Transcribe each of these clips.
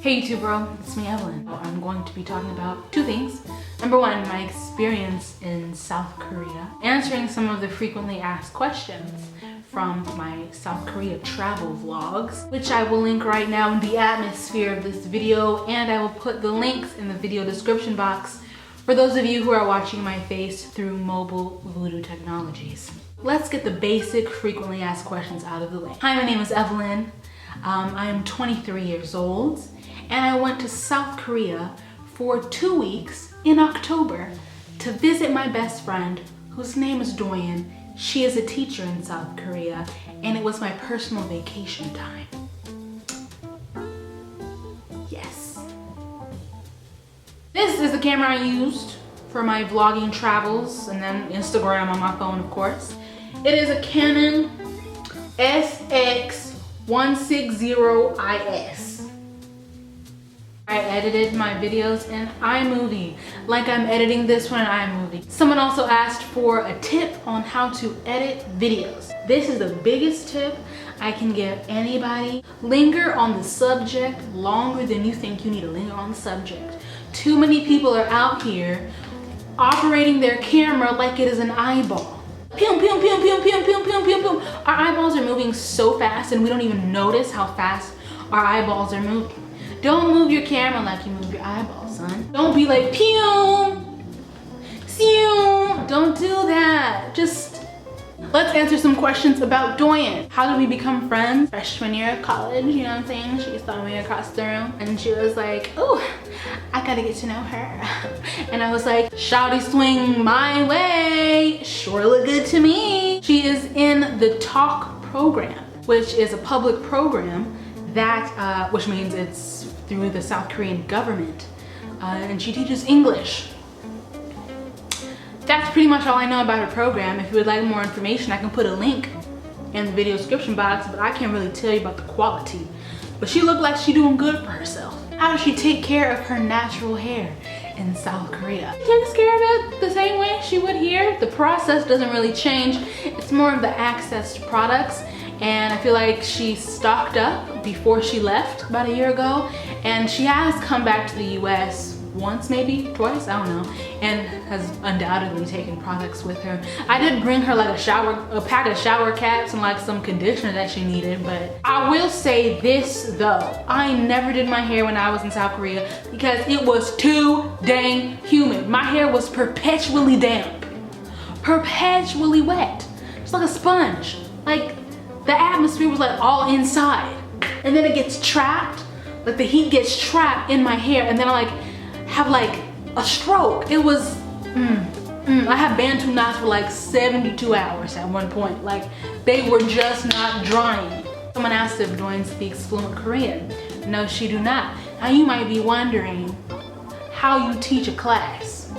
Hey YouTube bro, it's me Evelyn. I'm going to be talking about two things. Number one, my experience in South Korea, answering some of the frequently asked questions from my South Korea travel vlogs, which I will link right now in the atmosphere of this video, and I will put the links in the video description box for those of you who are watching my face through mobile voodoo technologies. Let's get the basic frequently asked questions out of the way. Hi, my name is Evelyn. I am 23 years old, and I went to South Korea for 2 weeks in October to visit my best friend, whose name is Doyin. She is a teacher in South Korea, and it was my personal vacation time. Yes. This is the camera I used for my vlogging travels, and then Instagram on my phone, of course. It is a Canon SX160IS. I edited my videos in iMovie, like I'm editing this one in iMovie. Someone also asked for a tip on how to edit videos. This is the biggest tip I can give anybody. Linger on the subject longer than you think you need to linger on the subject. Too many people are out here operating their camera like it is an eyeball. Pew, pew, pew, pew, pew, pew, pew, pew, pew. Our eyeballs are moving so fast and we don't even notice how fast our eyeballs are moving. Don't move your camera like you move your eyeballs, son. Don't be like, pew, pew. Don't do that. Just, let's answer some questions about Doyin. How did we become friends? Freshman year of college, you know what I'm saying? She saw me across the room and she was like, oh, I gotta get to know her. And I was like, shawty swing my way. Sure look good to me. She is in the Talk program, which is a public program that, which means it's through the South Korean government, and she teaches English. That's pretty much all I know about her program. If you would like more information, I can put a link in the video description box, but I can't really tell you about the quality. But she looked like she's doing good for herself. How does she take care of her natural hair in South Korea? She takes care of it the same way she would here. The process doesn't really change. It's more of the access to products. And I feel like she stocked up before she left about a year ago, and she has come back to the US once, maybe twice, I don't know, and has undoubtedly taken products with her. I did bring her like a pack of shower caps and like some conditioner that she needed, but I will say this though, I never did my hair when I was in South Korea because it was too dang humid. My hair was perpetually damp, perpetually wet, just like a sponge. Like, the atmosphere was like all inside, and then it gets trapped, like the heat gets trapped in my hair, and then I like have like a stroke. It was, I had Bantu knots for like 72 hours at one point. Like, they were just not drying. Someone asked if Doyin speaks fluent Korean. No, she do not. Now you might be wondering how you teach a class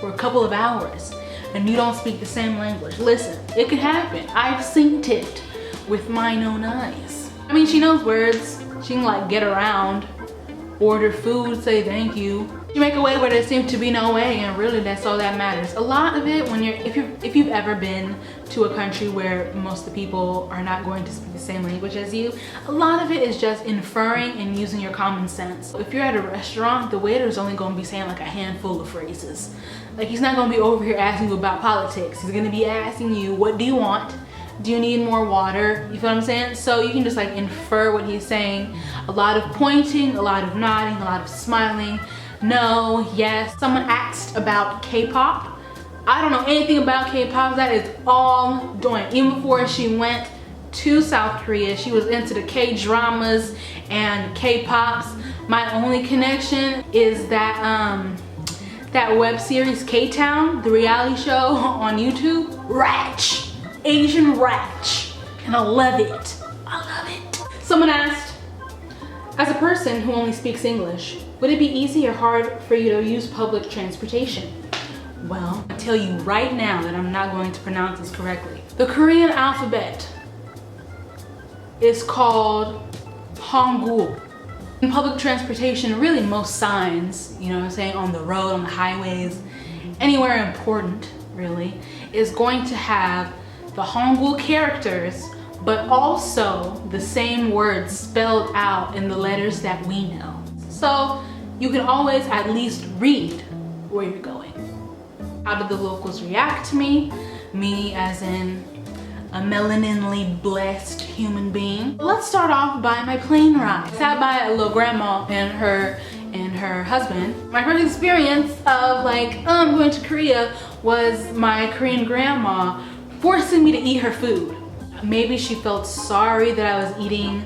for a couple of hours and you don't speak the same language. Listen, it can happen. I've seen it with mine own eyes. I mean, she knows words. She can like get around, order food, say thank you. You make a way where there seems to be no way, and really that's all that matters. A lot of it, when if you've ever been to a country where most of the people are not going to speak the same language as you, a lot of it is just inferring and using your common sense. If you're at a restaurant, the waiter is only going to be saying like a handful of phrases. Like, he's not going to be over here asking you about politics. He's going to be asking you, what do you want? Do you need more water? You feel what I'm saying? So you can just like infer what he's saying. A lot of pointing, a lot of nodding, a lot of smiling. No, yes. Someone asked about K-pop. I don't know anything about K-pop. That is all Doyin. Even before she went to South Korea, she was into the K-dramas and K-pops. My only connection is that that web series K-Town, the reality show on YouTube. Ratch, Asian Ratch, and I love it. I love it. Someone asked, as a person who only speaks English, would it be easy or hard for you to use public transportation? Well, I tell you right now that I'm not going to pronounce this correctly. The Korean alphabet is called Hangul. In public transportation, really most signs, you know what I'm saying, on the road, on the highways, anywhere important, really, is going to have the Hangul characters but also the same words spelled out in the letters that we know. So you can always at least read where you're going. How did the locals react to me? Me as in a melaninly blessed human being. Let's start off by my plane ride. I sat by a little grandma and her husband. My first experience of like, I'm going to Korea was my Korean grandma forcing me to eat her food. Maybe she felt sorry that I was eating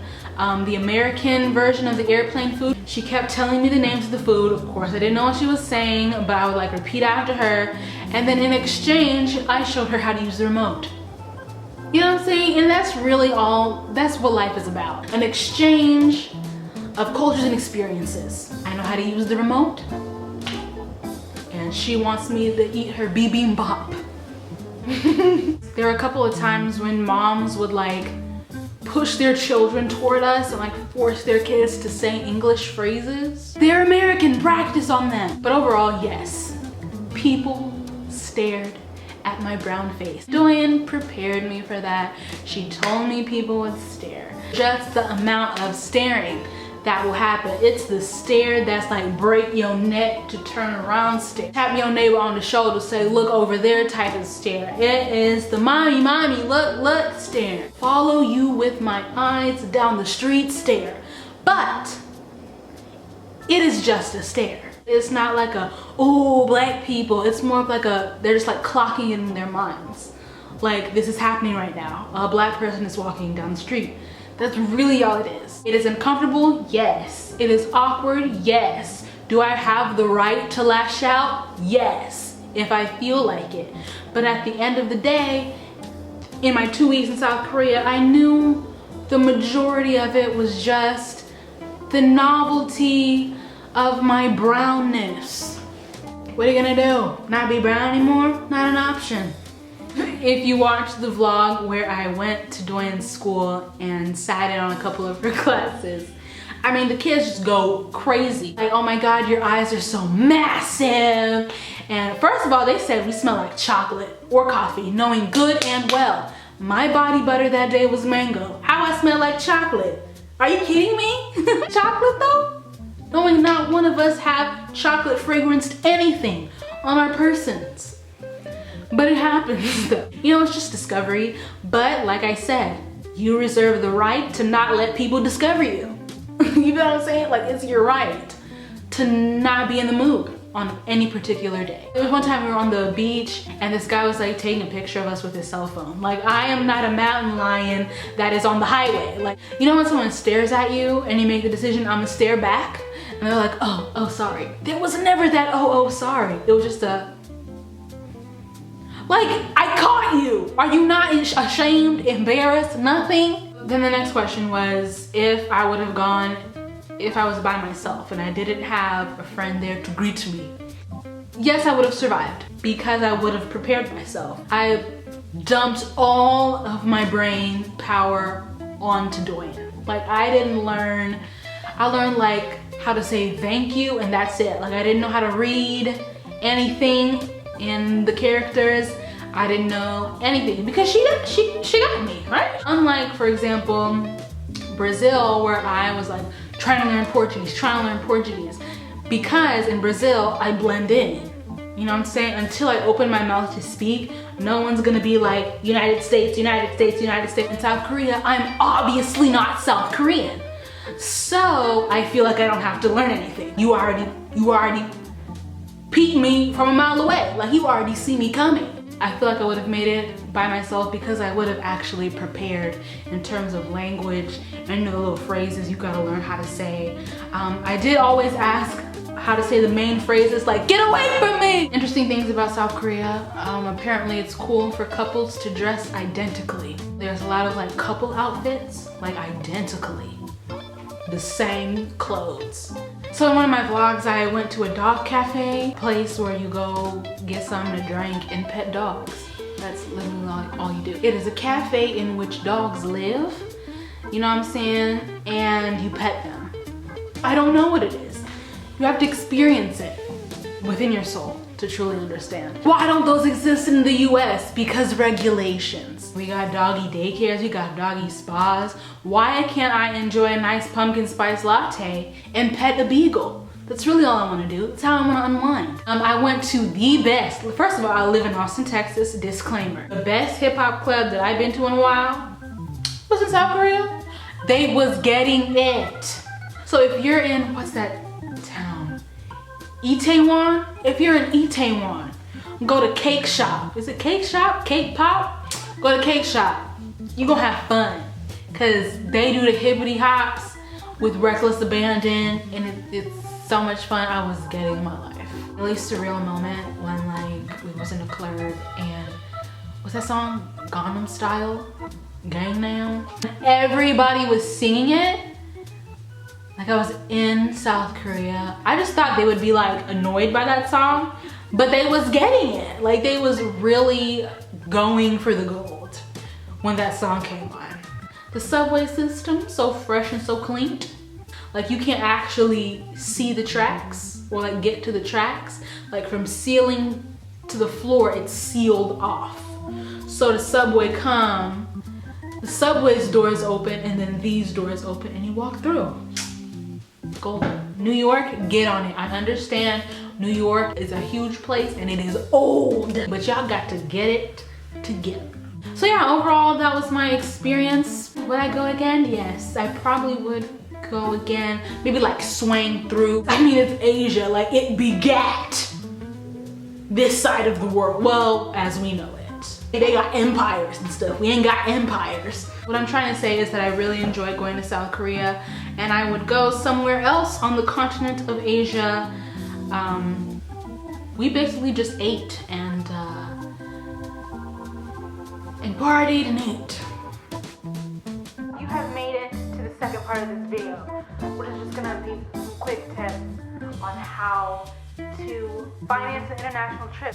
the American version of the airplane food. She kept telling me the names of the food. Of course, I didn't know what she was saying, but I would like repeat after her. And then in exchange, I showed her how to use the remote. You know what I'm saying? And that's really all, that's what life is about. An exchange of cultures and experiences. I know how to use the remote, and she wants me to eat her bibimbap. There were a couple of times when moms would like push their children toward us and like force their kids to say English phrases. They're American, practice on them. But overall, yes, people stared at my brown face. Doyin prepared me for that. She told me people would stare. Just the amount of staring that will happen. It's the stare that's like break your neck to turn around stare. Tap your neighbor on the shoulder, say look over there type of stare. It is the mommy look stare. Follow you with my eyes down the street stare. But it is just a stare. It's not like a, oh, black people. It's more of like a, they're just like clocking it in their minds. Like, this is happening right now. A black person is walking down the street. That's really all it is. It is uncomfortable, yes. It is awkward, yes. Do I have the right to lash out? Yes, if I feel like it. But at the end of the day, in my 2 weeks in South Korea, I knew the majority of it was just the novelty of my brownness. What are you gonna do? Not be brown anymore? Not an option. If you watched the vlog where I went to Doyin's school and sat in on a couple of her classes, I mean, the kids just go crazy. Like, oh my God, your eyes are so massive. And first of all, they said we smell like chocolate or coffee, knowing good and well. My body butter that day was mango. How I smell like chocolate? Are you kidding me? Chocolate though? Knowing not one of us have chocolate fragranced anything on our persons. But it happens though. You know, it's just discovery. But like I said, you reserve the right to not let people discover you. You know what I'm saying? Like, it's your right to not be in the mood on any particular day. There was one time we were on the beach and this guy was like taking a picture of us with his cell phone. Like, I am not a mountain lion that is on the highway. Like, you know when someone stares at you and you make the decision, I'm gonna stare back? And they're like, oh, sorry. There was never that, oh, sorry. It was just a, like, I caught you. Are you not ashamed, embarrassed, nothing? Then the next question was if I would have gone, if I was by myself and I didn't have a friend there to greet me. Yes, I would have survived because I would have prepared myself. I dumped all of my brain power onto Doyin. Like, I didn't learn, I learned like how to say thank you and that's it. Like, I didn't know how to read anything in the characters. I didn't know anything because she got me, right? Unlike, for example, Brazil, where I was like trying to learn Portuguese, because in Brazil I blend in. You know what I'm saying? Until I open my mouth to speak, no one's gonna be like United States, United States, United States. In South Korea, I'm obviously not South Korean. So I feel like I don't have to learn anything. You already peeked me from a mile away. Like, you already see me coming. I feel like I would have made it by myself because I would have actually prepared in terms of language and the little phrases you gotta learn how to say. I did always ask how to say the main phrases, like, get away from me! Interesting things about South Korea. Apparently it's cool for couples to dress identically. There's a lot of like couple outfits, like identically. The same clothes. So in one of my vlogs, I went to a dog cafe, place where you go get something to drink and pet dogs. That's literally all you do. It is a cafe in which dogs live, you know what I'm saying? And you pet them. I don't know what it is. You have to experience it within your soul. to truly understand. Why don't those exist in the US? Because regulations. We got doggy daycares, we got doggy spas. Why can't I enjoy a nice pumpkin spice latte and pet a beagle? That's really all I want to do. That's how I want to unwind. I went to the best. First of all, I live in Austin, Texas. Disclaimer. The best hip hop club that I've been to in a while was in South Korea. They was getting it. So if you're in, what's that town? Itaewon? If you're in Itaewon, go to Cake Shop. Is it Cake Shop? Cake Pop? Go to Cake Shop. You gonna have fun. Cause they do the hippity hops with reckless abandon, and it's so much fun. I was getting my life. Really surreal moment when like we was in a club and what's that song? Gangnam Style? Gangnam? Everybody was singing it. Like I was in South Korea. I just thought they would be like annoyed by that song, but they was getting it. Like they was really going for the gold when that song came on. The subway system, so fresh and so clean. Like you can't actually see the tracks or like get to the tracks. Like from ceiling to the floor, it's sealed off. So the subway the subway's doors open and then these doors open and you walk through. Golden. New York, get on it. I understand New York is a huge place and it is old, but y'all got to get it together. So yeah, overall that was my experience. Would I go again? Yes, I probably would go again. Maybe like swang through. I mean, it's Asia, like it begat this side of the world. Well, as we know it. They got empires and stuff. We ain't got empires. What I'm trying to say is that I really enjoyed going to South Korea and I would go somewhere else on the continent of Asia. We basically just ate and partied and ate. You have made it to the second part of this video, which is just gonna be some quick tips on how to finance an international trip.